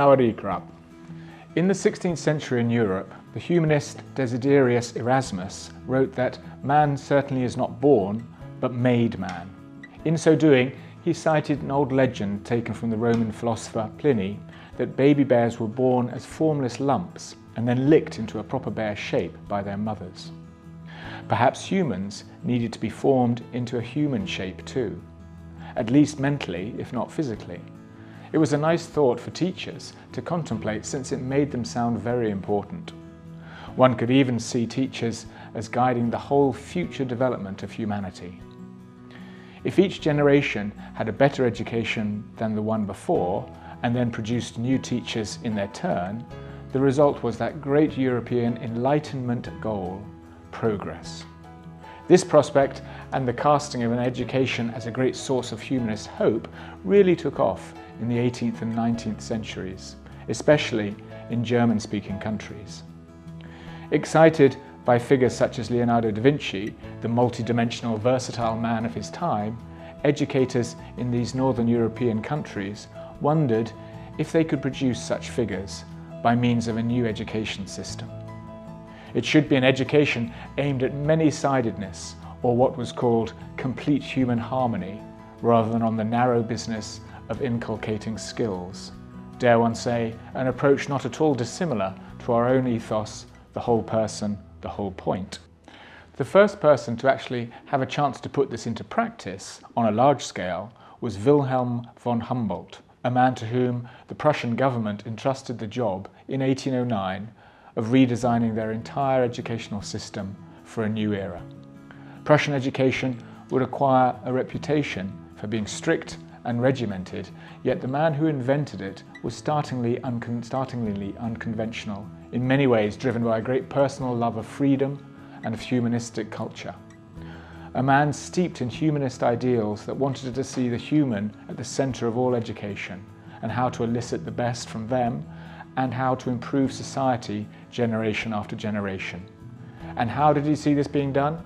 Sauerkraut. In the 16th century in Europe, the humanist Desiderius Erasmus wrote that man certainly is not born, but made man. In so doing, he cited an old legend taken from the Roman philosopher Pliny that baby bears were born as formless lumps and then licked into a proper bear shape by their mothers. Perhaps humans needed to be formed into a human shape too, at least mentally, if not physically. It was a nice thought for teachers to contemplate, since it made them sound very important. One could even see teachers as guiding the whole future development of humanity. If each generation had a better education than the one before, and then produced new teachers in their turn, the result was that great European Enlightenment goal, progress. This prospect and the casting of an education as a great source of humanist hope really took off in the 18th and 19th centuries, especially in German-speaking countries. Excited by figures such as Leonardo da Vinci, the multidimensional, versatile man of his time, educators in these northern European countries wondered if they could produce such figures by means of a new education system. It should be an education aimed at many-sidedness, or what was called complete human harmony, rather than on the narrow business of inculcating skills. Dare one say, an approach not at all dissimilar to our own ethos, the whole person, the whole point. The first person to actually have a chance to put this into practice on a large scale was Wilhelm von Humboldt, a man to whom the Prussian government entrusted the job in 1809 of redesigning their entire educational system for a new era. Prussian education would acquire a reputation for being strict and regimented, yet the man who invented it was startlingly unconventional, in many ways driven by a great personal love of freedom and of humanistic culture. A man steeped in humanist ideals that wanted to see the human at the centre of all education, and how to elicit the best from them, and how to improve society generation after generation. And how did he see this being done?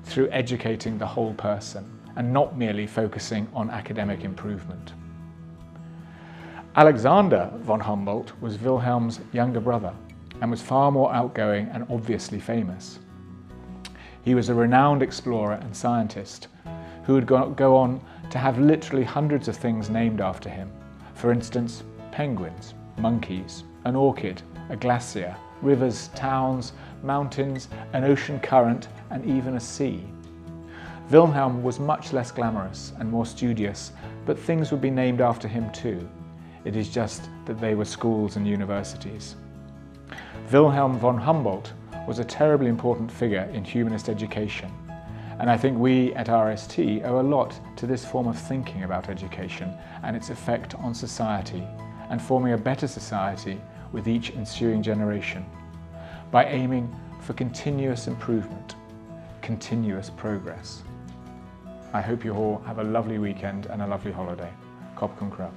Through educating the whole person, and not merely focusing on academic improvement. Alexander von Humboldt was Wilhelm's younger brother, and was far more outgoing and obviously famous. He was a renowned explorer and scientist who would go on to have literally hundreds of things named after him. For instance, penguins, monkeys, an orchid, a glacier, rivers, towns, mountains, an ocean current, and even a sea. Wilhelm was much less glamorous and more studious, but things would be named after him too. It is just that they were schools and universities. Wilhelm von Humboldt was a terribly important figure in humanist education, and I think we at RST owe a lot to this form of thinking about education and its effect on society, and forming a better society with each ensuing generation, by aiming for continuous improvement, continuous progress. I hope you all have a lovely weekend and a lovely holiday. Kopf und Krab.